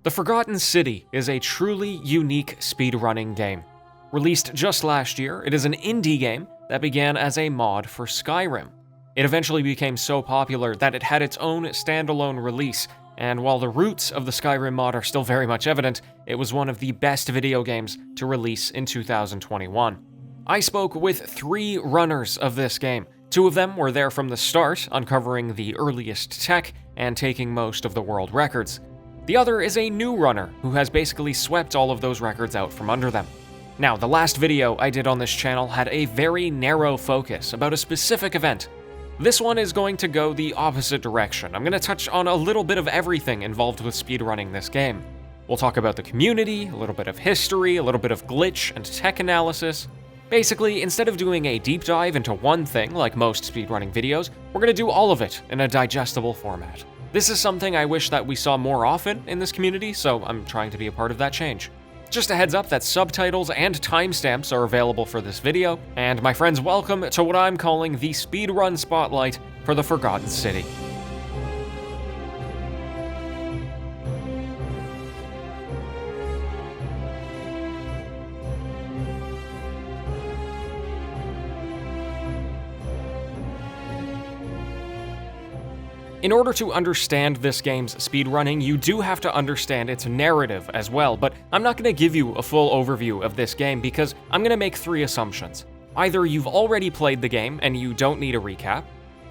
The Forgotten City is a truly unique speedrunning game. Released just last year, it is an indie game that began as a mod for Skyrim. It eventually became so popular that it had its own standalone release, and while the roots of the Skyrim mod are still very much evident, it was one of the best video games to release in 2021. I spoke with 3 runners of this game. 2 of them were there from the start, uncovering the earliest tech and taking most of the world records. The other is a new runner who has basically swept all of those records out from under them. Now, the last video I did on this channel had a very narrow focus about a specific event. This one is going to go the opposite direction. I'm going to touch on a little bit of everything involved with speedrunning this game. We'll talk about the community, a little bit of history, a little bit of glitch and tech analysis. Basically, instead of doing a deep dive into one thing like most speedrunning videos, we're going to do all of it in a digestible format. This is something I wish that we saw more often in this community, so I'm trying to be a part of that change. Just a heads up that subtitles and timestamps are available for this video, and my friends, welcome to what I'm calling the Speedrun Spotlight for the Forgotten City. In order to understand this game's speedrunning, you do have to understand its narrative as well, but I'm not going to give you a full overview of this game because I'm going to make 3 assumptions. Either you've already played the game and you don't need a recap,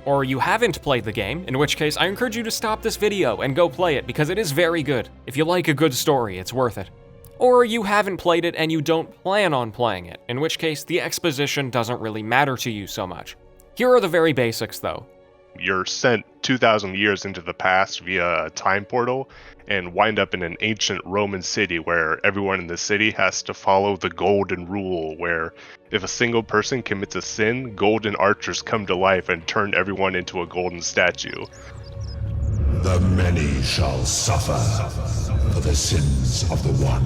or you haven't played the game, in which case I encourage you to stop this video and go play it because it is very good. If you like a good story, it's worth it. Or you haven't played it and you don't plan on playing it, in which case the exposition doesn't really matter to you so much. Here are the very basics though. You're sent 2,000 years into the past via a time portal and wind up in an ancient Roman city where everyone in the city has to follow the golden rule, where if a single person commits a sin, golden archers come to life and turn everyone into a golden statue. The many shall suffer for the sins of the one.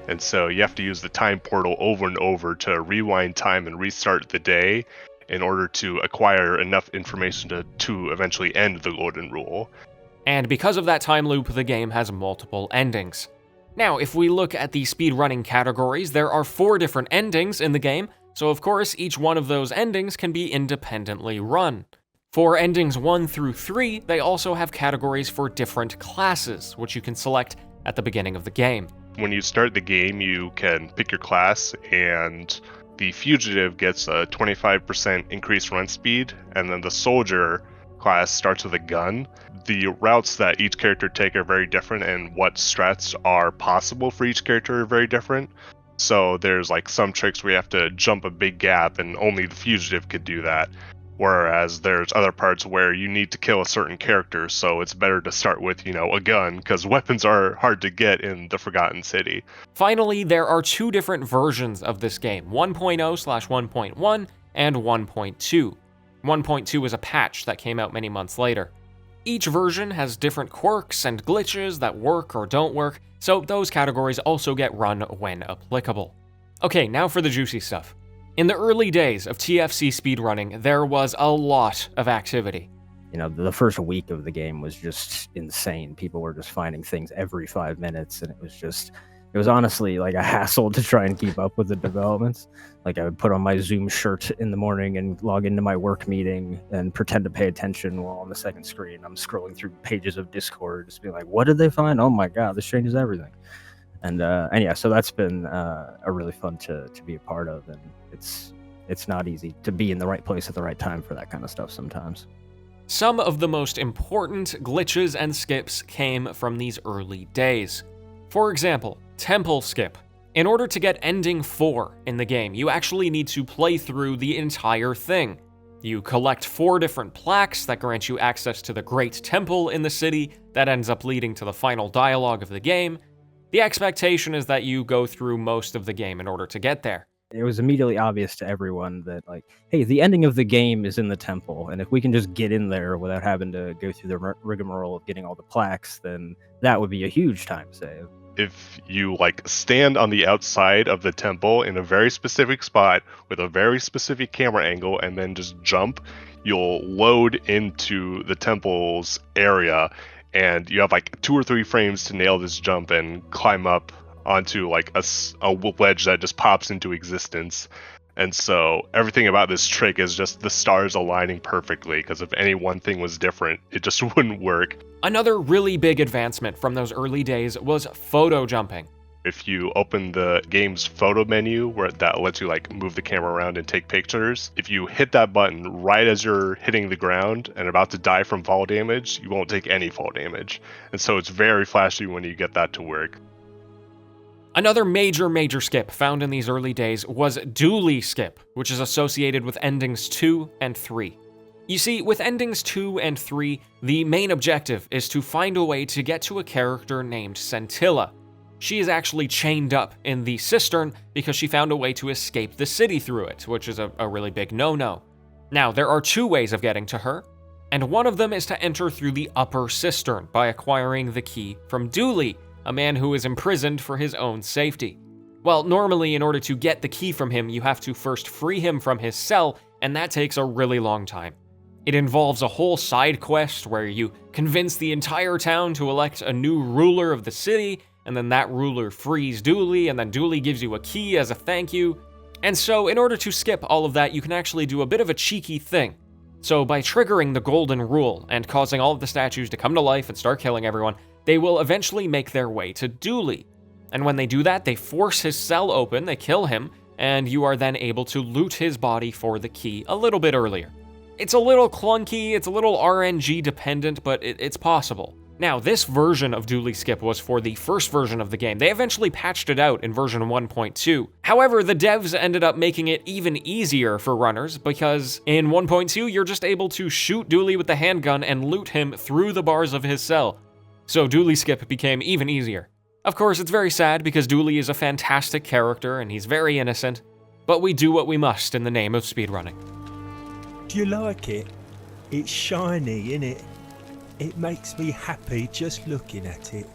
And so you have to use the time portal over and over to rewind time and restart the day in order to acquire enough information to eventually end the golden rule. And because of that time loop, the game has multiple endings. Now, if we look at the speedrunning categories, there are 4 different endings in the game, so of course each one of those endings can be independently run. For endings 1 through 3, they also have categories for different classes, which you can select at the beginning of the game. When you start the game, you can pick your class, and the fugitive gets a 25% increased run speed, and then the soldier class starts with a gun. The routes that each character take are very different, and what strats are possible for each character are very different. So there's like some tricks where you have to jump a big gap, and only the fugitive could do that. Whereas there's other parts where you need to kill a certain character, so it's better to start with, a gun, because weapons are hard to get in the Forgotten City. Finally, there are 2 different versions of this game, 1.0/1.1 and 1.2. 1.2 is a patch that came out many months later. Each version has different quirks and glitches that work or don't work, so those categories also get run when applicable. Okay, now for the juicy stuff. In the early days of TFC Speedrunning, there was a lot of activity. The first week of the game was just insane. People were just finding things every 5 minutes, and it was honestly like a hassle to try and keep up with the developments. Like I would put on my Zoom shirt in the morning and log into my work meeting and pretend to pay attention while on the second screen I'm scrolling through pages of Discord, just being like, what did they find? Oh my God, this changes everything. And yeah, so that's been a really fun to be a part of, and it's not easy to be in the right place at the right time for that kind of stuff sometimes. Some of the most important glitches and skips came from these early days. For example, Temple Skip. In order to get ending 4 in the game, you actually need to play through the entire thing. You collect 4 different plaques that grant you access to the Great Temple in the city that ends up leading to the final dialogue of the game. The expectation is that you go through most of the game in order to get there. It was immediately obvious to everyone that, like, hey, the ending of the game is in the temple, and if we can just get in there without having to go through the rigmarole of getting all the plaques, then that would be a huge time save. If you, stand on the outside of the temple in a very specific spot with a very specific camera angle and then just jump, you'll load into the temple's area, and you have like 2 or 3 frames to nail this jump and climb up onto like a wedge that just pops into existence. And so everything about this trick is just the stars aligning perfectly, because if any one thing was different, it just wouldn't work. Another really big advancement from those early days was photo jumping. If you open the game's photo menu, where that lets you like move the camera around and take pictures, if you hit that button right as you're hitting the ground and about to die from fall damage, you won't take any fall damage. And so it's very flashy when you get that to work. Another major skip found in these early days was dually skip, which is associated with endings 2 and 3. You see, with endings 2 and 3, the main objective is to find a way to get to a character named Scintilla. She is actually chained up in the cistern because she found a way to escape the city through it, which is a really big no-no. Now, there are 2 ways of getting to her, and one of them is to enter through the upper cistern by acquiring the key from Dooley, a man who is imprisoned for his own safety. Well, normally in order to get the key from him, you have to first free him from his cell, and that takes a really long time. It involves a whole side quest where you convince the entire town to elect a new ruler of the city, and then that ruler frees Dooley, and then Dooley gives you a key as a thank you. And so in order to skip all of that, you can actually do a bit of a cheeky thing. So by triggering the golden rule and causing all of the statues to come to life and start killing everyone, they will eventually make their way to Dooley. And when they do that, they force his cell open, they kill him, and you are then able to loot his body for the key a little bit earlier. It's a little clunky, it's a little RNG dependent, but it's possible. Now, this version of dually skip was for the first version of the game. They eventually patched it out in version 1.2. However, the devs ended up making it even easier for runners, because in 1.2, you're just able to shoot Dooley with the handgun and loot him through the bars of his cell. So dually skip became even easier. Of course, it's very sad because Dooley is a fantastic character and he's very innocent, but we do what we must in the name of speedrunning. Do you like it? It's shiny, innit? It makes me happy just looking at it.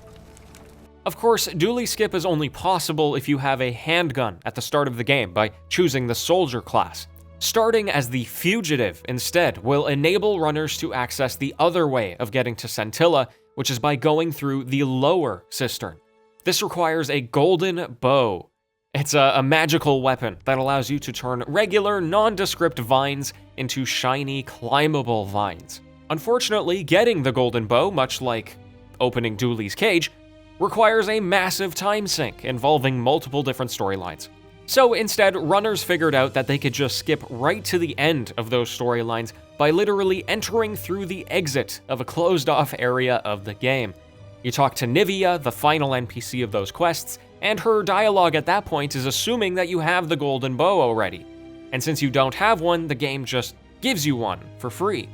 Of course, dually skip is only possible if you have a handgun at the start of the game by choosing the soldier class. Starting as the fugitive instead will enable runners to access the other way of getting to Scintilla, which is by going through the lower cistern. This requires a golden bow. It's a magical weapon that allows you to turn regular, nondescript vines into shiny, climbable vines. Unfortunately, getting the golden bow, much like opening Dooley's cage, requires a massive time sink involving multiple different storylines. So instead, runners figured out that they could just skip right to the end of those storylines by literally entering through the exit of a closed-off area of the game. You talk to Nivea, the final NPC of those quests, and her dialogue at that point is assuming that you have the golden bow already. And since you don't have one, the game just gives you one for free.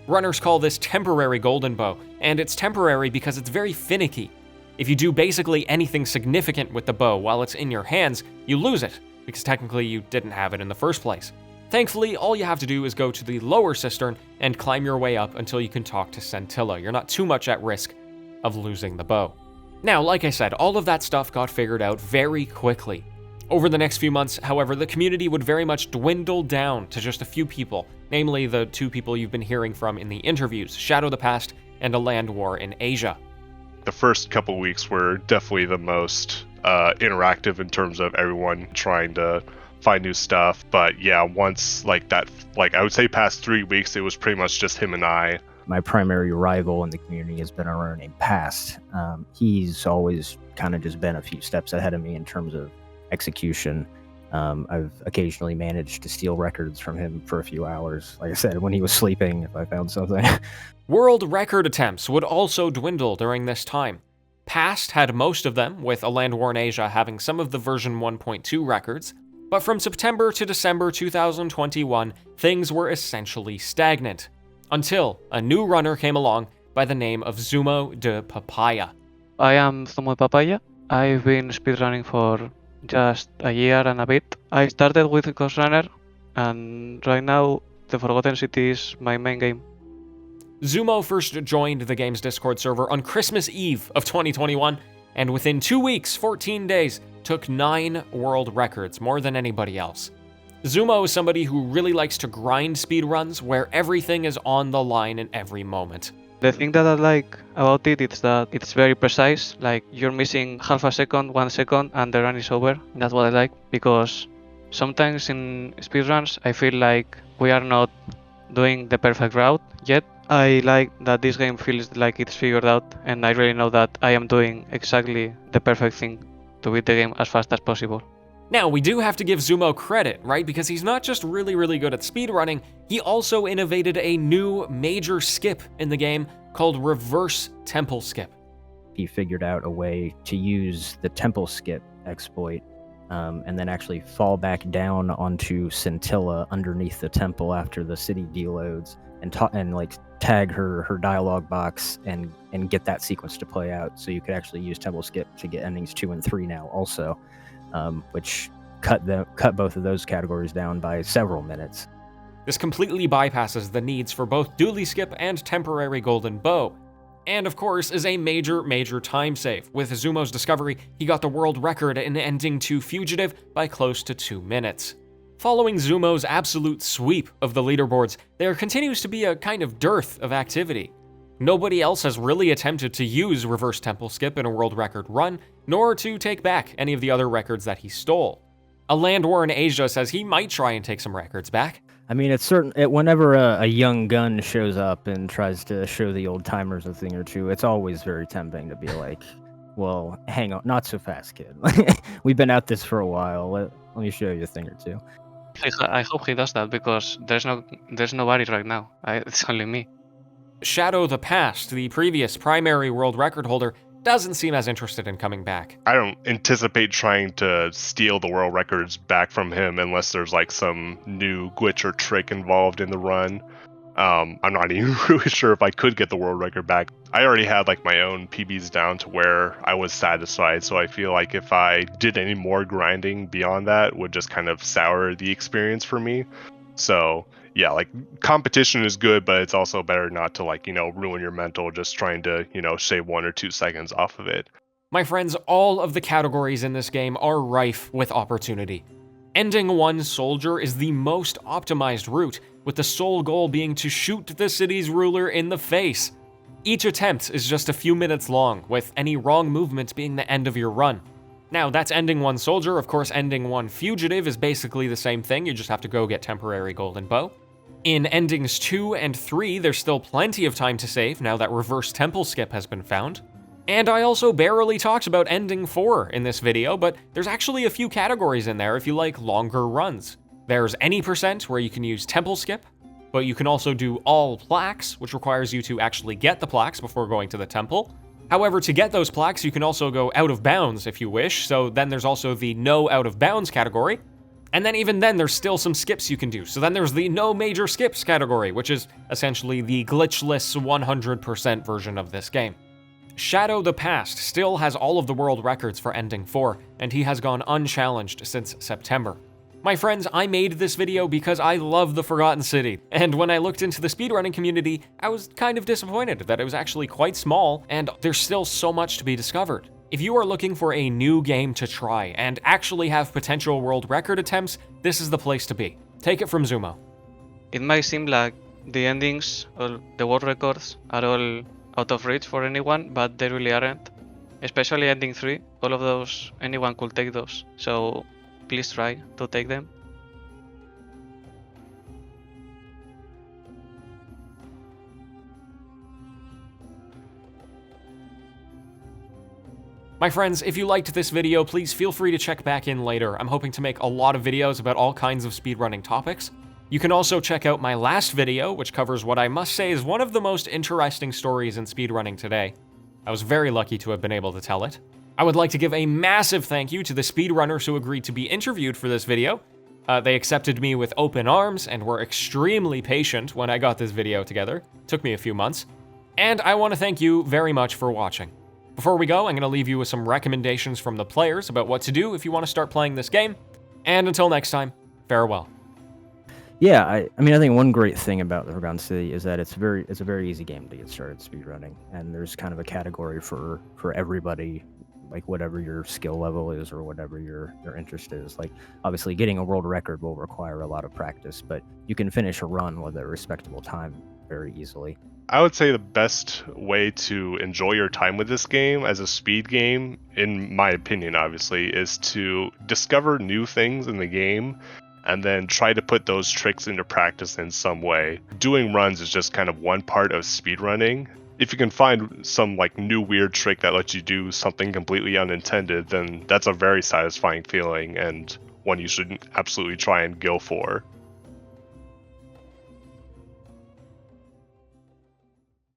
Runners call this temporary golden bow, and it's temporary because it's very finicky. If you do basically anything significant with the bow while it's in your hands, you lose it, because technically you didn't have it in the first place. Thankfully, all you have to do is go to the lower cistern and climb your way up until you can talk to Scintilla. You're not too much at risk of losing the bow. Now, like I said, all of that stuff got figured out very quickly. Over the next few months, however, the community would very much dwindle down to just a few people, namely the 2 people you've been hearing from in the interviews, Shadow the Past and A Land War in Asia. The first couple weeks were definitely the most interactive in terms of everyone trying to find new stuff. But yeah, once I would say past 3 weeks, it was pretty much just him and I. My primary rival in the community has been a runner named Past. He's always kind of just been a few steps ahead of me in terms of execution. I've occasionally managed to steal records from him for a few hours. Like I said, when he was sleeping, if I found something. World record attempts would also dwindle during this time. Past had most of them, with A Land War in Asia having some of the version 1.2 records, but from September to December 2021, things were essentially stagnant, until a new runner came along by the name of Zumo de Papaya. I am Zumo de Papaya. I've been speedrunning for just a year and a bit. I started with Ghost Runner, and right now The Forgotten City is my main game. Zumo first joined the game's Discord server on Christmas Eve of 2021, and within 2 weeks, 14 days, took 9 world records, more than anybody else. Zumo is somebody who really likes to grind speedruns where everything is on the line in every moment. The thing that I like about it is that it's very precise. Like you're missing half a second, 1 second, and the run is over. That's what I like, because sometimes in speedruns I feel like we are not doing the perfect route yet. I like that this game feels like it's figured out, and I really know that I am doing exactly the perfect thing to beat the game as fast as possible. Now, we do have to give Zumo credit, right? Because he's not just really good at speedrunning, he also innovated a new major skip in the game called reverse temple skip. He figured out a way to use the temple skip exploit and then actually fall back down onto Scintilla underneath the temple after the city deloads and like tag her dialogue box and get that sequence to play out. So you could actually use temple skip to get endings 2 and 3 now also, which cut both of those categories down by several minutes. This completely bypasses the needs for both dually skip and temporary golden bow, and of course is a major time save. With Zumo's discovery, he got the world record in ending 2 Fugitive by close to 2 minutes. Following Zumo's absolute sweep of the leaderboards, there continues to be a kind of dearth of activity. Nobody else has really attempted to use reverse temple skip in a world record run, nor to take back any of the other records that he stole. A land war in Asia says he might try and take some records back. I mean, it's certain. Whenever a young gun shows up and tries to show the old timers a thing or two, it's always very tempting to be like, "Well, hang on, not so fast, kid. We've been at this for a while. Let me show you a thing or two." I hope he does that, because there's nobody right now. It's only me. Shadow the Past, the previous primary world record holder, doesn't seem as interested in coming back. I don't anticipate trying to steal the world records back from him unless there's like some new glitch or trick involved in the run. I'm not even really sure if I could get the world record back. I already had like my own PBs down to where I was satisfied, so I feel like if I did any more grinding beyond that, would just kind of sour the experience for me. So yeah, like competition is good, but it's also better not to like, ruin your mental just trying to, shave 1 or 2 seconds off of it. My friends, all of the categories in this game are rife with opportunity. Ending 1 Soldier is the most optimized route, with the sole goal being to shoot the city's ruler in the face. Each attempt is just a few minutes long, with any wrong movement being the end of your run. Now, that's Ending 1 Soldier. Of course, Ending 1 Fugitive is basically the same thing, you just have to go get temporary golden bow. In Endings 2 and 3, there's still plenty of time to save now that reverse temple skip has been found. And I also barely talked about Ending 4 in this video, but there's actually a few categories in there if you like longer runs. There's any percent where you can use temple skip, but you can also do all plaques, which requires you to actually get the plaques before going to the temple. However, to get those plaques, you can also go out of bounds if you wish, so then there's also the no out of bounds category. And then even then, there's still some skips you can do. So then there's the no major skips category, which is essentially the glitchless 100% version of this game. Shadow the Past still has all of the world records for Ending 4, and he has gone unchallenged since September. My friends, I made this video because I love the Forgotten City, and when I looked into the speedrunning community, I was kind of disappointed that it was actually quite small, and there's still so much to be discovered. If you are looking for a new game to try and actually have potential world record attempts, this is the place to be. Take it from Zumo. It might seem like the endings or the world records are all out of reach for anyone, but they really aren't. Especially Ending 3, all of those, anyone could take those. So please try to take them. My friends, if you liked this video, please feel free to check back in later. I'm hoping to make a lot of videos about all kinds of speedrunning topics. You can also check out my last video, which covers what I must say is one of the most interesting stories in speedrunning today. I was very lucky to have been able to tell it. I would like to give a massive thank you to the speedrunners who agreed to be interviewed for this video. They accepted me with open arms and were extremely patient when I got this video together. Took me a few months. And I want to thank you very much for watching. Before we go, I'm going to leave you with some recommendations from the players about what to do if you want to start playing this game. And until next time, farewell. Yeah, I mean, I think one great thing about the Forgotten City is that it's a very easy game to get started speedrunning, and there's kind of a category for everybody, like whatever your skill level is or whatever your interest is. Like, obviously, getting a world record will require a lot of practice, but you can finish a run with a respectable time very easily. I would say the best way to enjoy your time with this game as a speed game, in my opinion obviously, is to discover new things in the game and then try to put those tricks into practice in some way. Doing runs is just kind of one part of speedrunning. If you can find some like new weird trick that lets you do something completely unintended, then that's a very satisfying feeling and one you should absolutely try and go for.